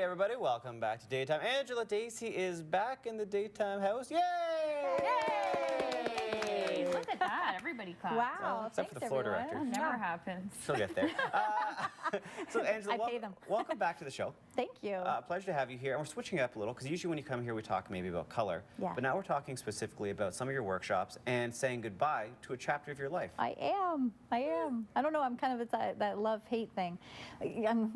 Hey everybody, welcome back to Daytime. Angela Dacey is back in the Daytime house. Yay! Yay! Look at that, everybody clapped. Wow, Well, except for thanks, the floor everyone. director. That never happens. She'll get there. So Angela, I pay them. welcome back to the show. Thank you. Pleasure to have you here. And we're switching it up a little because usually when you come here we talk maybe about color. Yeah. But now we're talking specifically about some of your workshops and saying goodbye to a chapter of your life. I am. I don't know. I'm kind of, it's that love-hate thing. I'm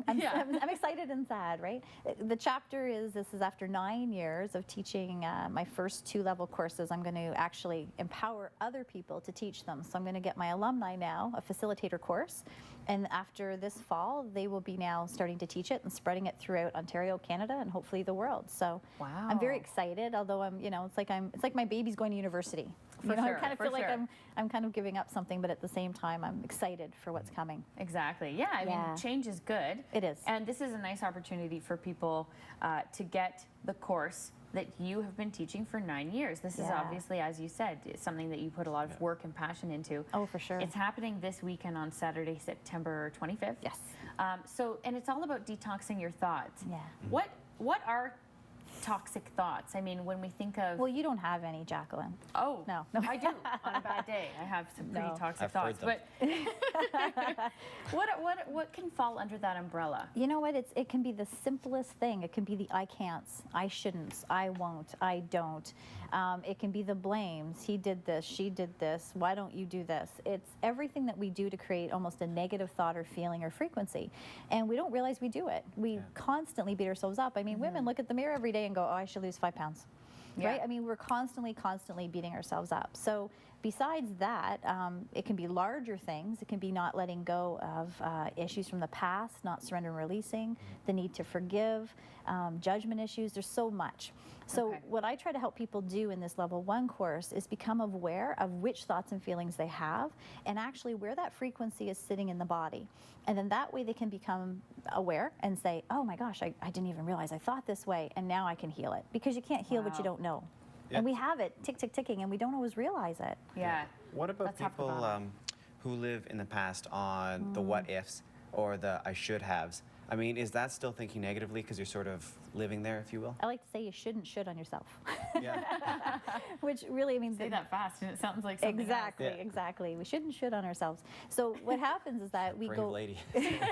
excited and sad, right? The chapter this is after 9 years of teaching my first 2-level courses. I'm going to actually empower other people to teach them. So I'm going to get my alumni now a facilitator course. And after this fall, they will be now starting to teach it and spreading it throughout Ontario, Canada, and hopefully the world. So Wow. I'm very excited, although it's like my baby's going to university. For I sure, kind of for feel like sure. I'm kind of giving up something, but at the same time, I'm excited for what's coming. Exactly. Yeah, I mean, Yeah. change is good. It is. And this is a nice opportunity for people to get the course that you have been teaching for 9 years. This is Yeah. obviously, as you said, something that you put a lot of work and passion into. Oh, for sure. It's happening this weekend on Saturday, September 25th. Yes. And it's all about detoxing your thoughts. Yeah. What are toxic thoughts? I mean, when we think of Well, you don't have any, Jacqueline. oh, No. I do on a bad day. I have some pretty No. toxic I've heard thoughts. But what can fall under that umbrella? You know what? It can be the simplest thing. It can be the I can'ts, I shouldn'ts, I won't, I don't. It can be the blames. He did this, she did this. Why don't you do this? It's everything that we do to create almost a negative thought or feeling or frequency. And we don't realize we do it. We constantly beat ourselves up. I mean, women look at the mirror every day and go, oh, I should lose 5 pounds. Yeah. Right? I mean, we're constantly beating ourselves up. So besides that, it can be larger things. It can be not letting go of issues from the past, not surrender and releasing, the need to forgive, judgment issues. There's so much. So Okay. what I try to help people do in this level 1 course is become aware of which thoughts and feelings they have and actually where that frequency is sitting in the body. And then that way they can become aware and say, oh my gosh, I didn't even realize I thought this way, and now I can heal it. Because you can't heal what Wow. you don't know. Yeah. And we have it ticking, and we don't always realize it. Yeah. What about That's half the people battle. who live in the past on the what ifs or the I should haves? I mean, is that still thinking negatively because you're sort of living there, if you will? I like to say you shouldn't should on yourself. Yeah. Which really, I mean, Say that fast, and it sounds like something else. exactly, Yeah. exactly. We shouldn't should on ourselves. So what happens is that we Brave go. lady. It's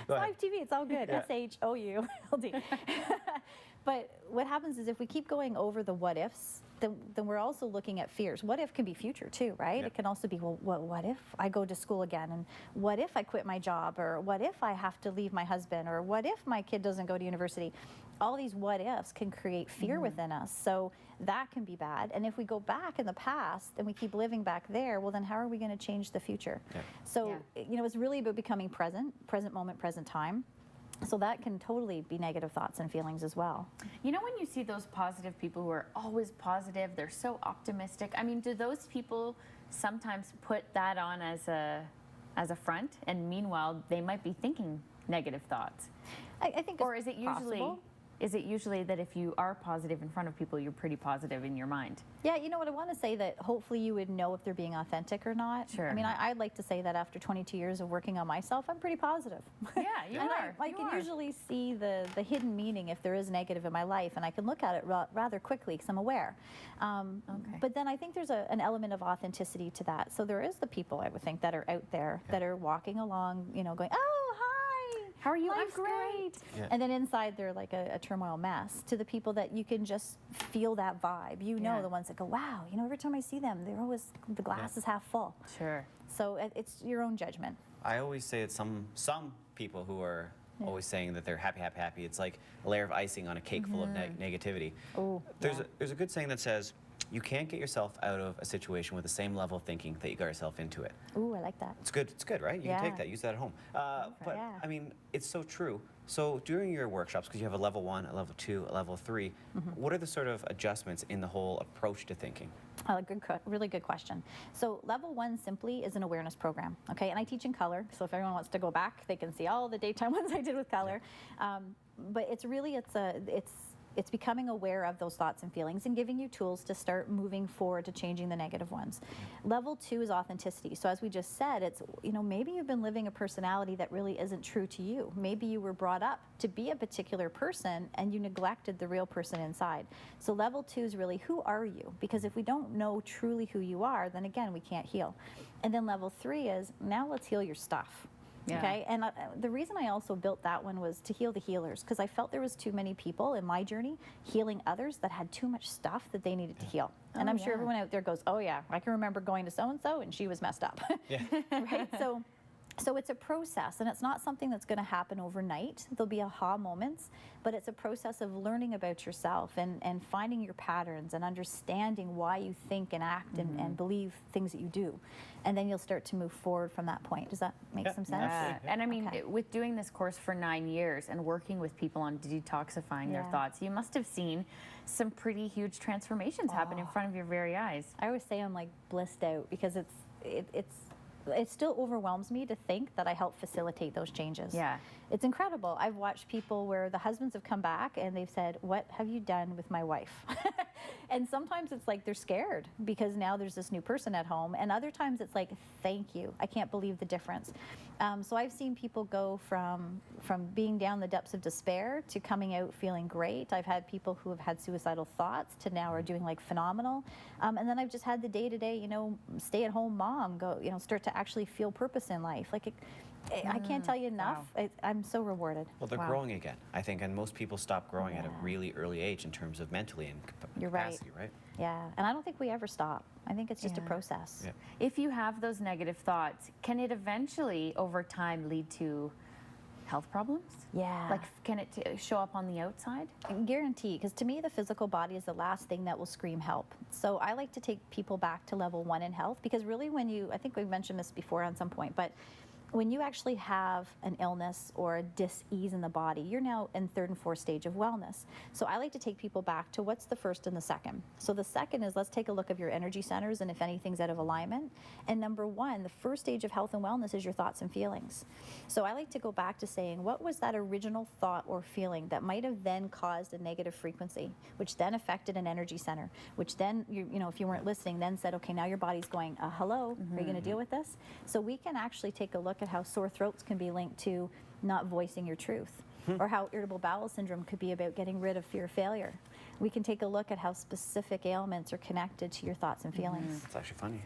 Go ahead. live TV. It's all good. Yeah. SHOULD. But what happens is if we keep going over the what ifs, then we're also looking at fears. What if can be future too, right? Yeah. It can also be, well, what if I go to school again? And what if I quit my job? Or what if I have to leave my husband? Or what if my kid doesn't go to university? All these what ifs can create fear within us. So that can be bad. And if we go back in the past and we keep living back there, well, then how are we going to change the future? Yeah. So, it's really about becoming present moment, present time. So that can totally be negative thoughts and feelings as well. You know, when you see those positive people who are always positive, they're so optimistic. I mean, do those people sometimes put that on as a front, and meanwhile they might be thinking negative thoughts? I think Or it's is it usually possible. that if you are positive in front of people, you're pretty positive in your mind? Yeah, you know what, I want to say that hopefully you would know if they're being authentic or not. Sure. I mean, I'd like to say that after 22 years of working on myself, I'm pretty positive. Yeah, you And are. I You can are. usually see the hidden meaning if there is negative in my life, and I can look at it rather quickly because I'm aware. Okay. But then I think there's an element of authenticity to that. So there is the people, I would think, that are out there that are walking along, going, oh, hi. How are you? I'm Life's great. Yeah. And then inside they're like a turmoil mess. To the people that you can just feel that vibe, Yeah. the ones that go, wow, every time I see them, they're always, the glass is half full. Sure. So it's your own judgment. I always say it's some people who are always saying that they're happy. It's like a layer of icing on a cake full of negativity. Oh, There's a good saying that says, you can't get yourself out of a situation with the same level of thinking that you got yourself into it. Ooh, I like that. It's good, right? You can take Yeah. that, use that at home. But Yeah. I mean, it's so true. So during your workshops, because you have a level 1, a level 2, a level 3, what are the sort of adjustments in the whole approach to thinking? Really good question. So level 1 simply is an awareness program, okay? And I teach in color, so if everyone wants to go back, they can see all the daytime ones I did with color. But it's it's becoming aware of those thoughts and feelings and giving you tools to start moving forward to changing the negative ones. Level 2 is authenticity. So as we just said, it's, maybe you've been living a personality that really isn't true to you. Maybe you were brought up to be a particular person and you neglected the real person inside. So level 2 is really, who are you? Because if we don't know truly who you are, then again, we can't heal. And then level 3 is, now let's heal your stuff. Yeah. Okay, and the reason I also built that one was to heal the healers, because I felt there was too many people in my journey healing others that had too much stuff that they needed to heal. And Oh, I'm sure yeah. everyone out there goes, oh yeah, I can remember going to so-and-so and she was messed up. Yeah. Right? So it's a process, and it's not something that's going to happen overnight. There'll be aha moments, but it's a process of learning about yourself and finding your patterns and understanding why you think and act and believe things that you do. And then you'll start to move forward from that point. Does that make Yeah, some sense? absolutely. And I mean, Okay. with doing this course for 9 years and working with people on detoxifying their Yeah. thoughts, you must have seen some pretty huge transformations happen in front of your very eyes. I always say I'm like blissed out, because it still overwhelms me to think that I help facilitate those changes. Yeah. It's incredible. I've watched people where the husbands have come back and they've said, what have you done with my wife? And sometimes it's like they're scared because now there's this new person at home. And other times it's like, thank you. I can't believe the difference. So I've seen people go from being down the depths of despair to coming out feeling great. I've had people who have had suicidal thoughts to now are doing like phenomenal. And then I've just had the day-to-day, stay-at-home mom go, start to actually feel purpose in life. Like I can't tell you enough. I'm so rewarded. Well, they're Wow. growing again, I think, and most people stop growing at a really early age in terms of mentally and You're right. capacity, right? Yeah, and I don't think we ever stop. I think it's just a Yeah. process. Yeah. If you have those negative thoughts, can it eventually, over time, lead to health problems? Yeah. Like, can it show up on the outside? Guarantee, because to me the physical body is the last thing that will scream help. So I like to take people back to level 1 in health, because really I think we've mentioned this before on some point, but when you actually have an illness or a dis-ease in the body, you're now in 3rd and 4th stage of wellness. So I like to take people back to what's the first and the second. So the second is, let's take a look of your energy centers and if anything's out of alignment. And number 1, the first stage of health and wellness is your thoughts and feelings. So I like to go back to saying, what was that original thought or feeling that might have then caused a negative frequency, which then affected an energy center, which then, if you weren't listening, then said, okay, now your body's going, hello, are you going to deal with this? So we can actually take a look at how sore throats can be linked to not voicing your truth, or how irritable bowel syndrome could be about getting rid of fear of failure. We can take a look at how specific ailments are connected to your thoughts and feelings. It's actually funny,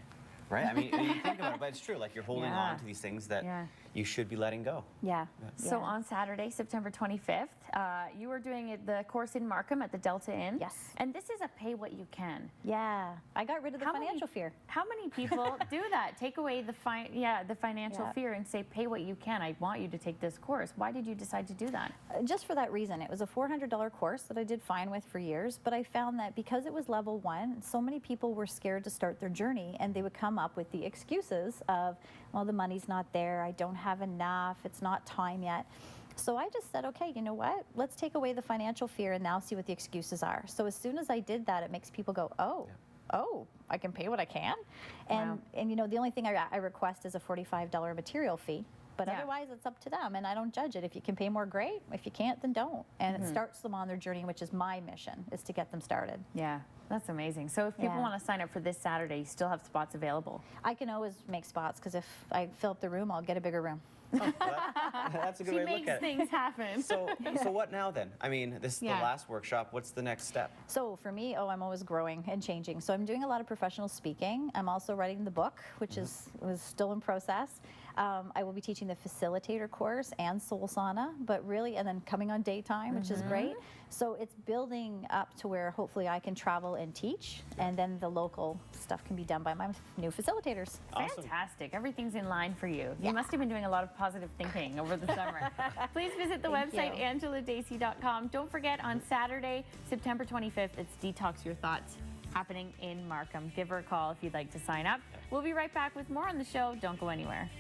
right? I mean, you think about it, but it's true. Like, you're holding Yeah. on to these things that Yeah. you should be letting go. Yeah. So Yeah. on Saturday, September 25th, you are doing the course in Markham at the Delta Inn. Yes. And this is a pay what you can. Yeah. I got rid of the How many- financial fear. How many people do that? Take away the financial Yeah. fear and say, pay what you can. I want you to take this course. Why did you decide to do that? Just for that reason. It was a $400 course that I did fine with for years, but I found that because it was level 1, so many people were scared to start their journey, and they would come up with the excuses of, well, the money's not there, I don't have enough, it's not time yet. So I just said, okay, you know what? Let's take away the financial fear and now see what the excuses are. So as soon as I did that, it makes people go, oh, I can pay what I can. And, Wow. and the only thing I request is a $45 material fee. But Yeah. otherwise, it's up to them, and I don't judge it. If you can pay more, great. If you can't, then don't. And it starts them on their journey, which is my mission, is to get them started. Yeah, that's amazing. So if people Yeah. want to sign up for this Saturday, you still have spots available. I can always make spots, because if I fill up the room, I'll get a bigger room. That's a good She way to look makes at it. things happen. So what now then? I mean, this is Yeah. the last workshop. What's the next step? So for me, I'm always growing and changing. So I'm doing a lot of professional speaking. I'm also writing the book, which was still in process. I will be teaching the facilitator course and Soul Sauna, but really, and then coming on daytime, which is great. So it's building up to where hopefully I can travel and teach, and then the local stuff can be done by my new facilitators. Awesome. Fantastic. Everything's in line for you. Yeah. You must have been doing a lot of positive thinking over the summer. Please visit the Thank website, you. angeladacy.com. Don't forget, on Saturday, September 25th, it's Detox Your Thoughts happening in Markham. Give her a call if you'd like to sign up. We'll be right back with more on the show. Don't go anywhere.